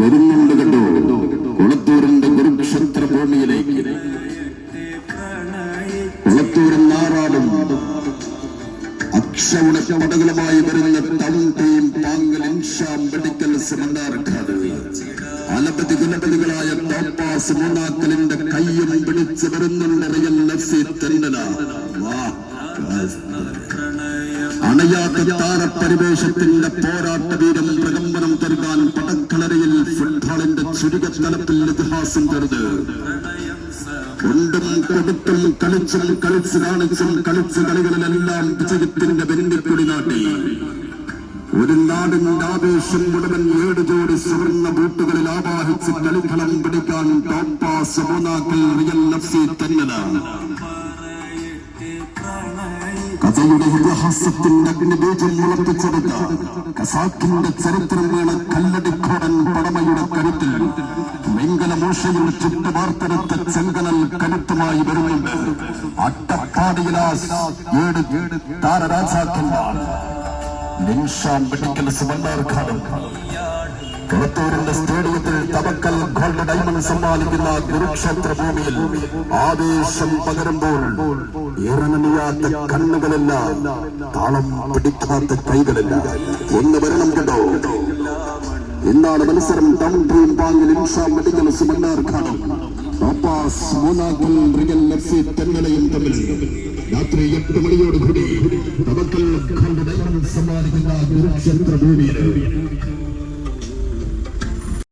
വരുന്നുണ്ട് കേട്ടോ കുളത്തൂരിന്റെ കുരുക്ഷേത്ര ഭൂമിയിലേക്ക്. കുളത്തൂരിൽ നാറാടും അക്ഷൗണപടകളുമായി വരുന്ന ടൗൺ ടീം പാങ്കൽ ഇൻഷാം മെഡിക്കൽ സെമിനാർക്കാട് അലപതി കുലപതികളായ ടോപ്പാസ് മൂന്നാക്കലിന്റെ കയ്യും പിടിച്ച് വരുന്നുണ്ട് റിയൽ എഫ്സി തെന്നല. അണയാത്ത താരപരിവേഷത്തിന്റെ പോരാട്ട വീരം പ്രകമ്പനം തീർക്കാൻ പടക്കളറിയിൽ ഫുട്ബോളിന്റെ ചുരുക്കത്തലത്തിൽ ഇതിഹാസം തീർന്ന് കൊണ്ടും കൊടുത്തും കളിച്ചും കളിച്ച് കാണിച്ചും കളിച്ച കളികളിലെല്ലാം വിജയത്തിന്റെ വെന്നിപ്പൊടി നാട്ടി ഒരു നാടിന്റെ ആവേശം മുഴുവൻ 7 ജോഡി സുവർണ്ണ ബൂട്ടുകളിൽ ആവാഹിച്ച് കളിക്കളം പിടിക്കാൻ topaz Moonnakkal real FC Thennala. കഥയുടെ ഇതിഹാസത്തിന്റെ അഗ്നിബീജം മുളപ്പിച്ചെടുത്ത കസാക്കിന്റെ ചരിത്രം വീണ കല്ലടിക്കോടൻ പടമയുടെ കരുത്തിൽ വെങ്കലമൂഷയിൽ ചുട്ടുവാർത്തെടുത്ത ചെങ്കനൽ കരുത്തുമായി വരുന്നുണ്ട്. അട്ടപ്പാടിയിലാ 7 താരരാജാക്കന്മാർ ഇൻഷാം മെഡിക്കൽ സെമിനാർക്കാട്. കുളത്തൂരിന്റെ സ്റ്റേഡിയത്തിൽ തവക്കൽ ഗോൾഡ് ഡയമണ്ട് സമ്മാനിക്കുന്ന കുരുക്ഷേത്ര ഭൂമിയിൽ ആവേശം പകരുമ്പോൾ ഇറങ്ങണിയാത്ത കണ്ണുകളില്ല, താളം പിടിക്കാത്ത കൈകളില്ല. ഒന്ന് വരണം കേട്ടോ. ഇന്നാണ് മത്സരം. ടൗൺ ടീം പാങ്ങിൽ ഇൻഷാം മെഡിക്കൽ സെമിനാർക്കാട് ടോപ്പാസ് മൂന്നാക്കൽ റിയൽ എഫ്സി തെന്നലയും തമ്മിൽ രാത്രി 8 മണിയോടുകൂടി തവക്കൽ ഗോൾഡ് ഡയമണ്ട് സമ്മാനിക്കുന്ന കുരുക്ഷേത്ര ഭൂമിയിൽ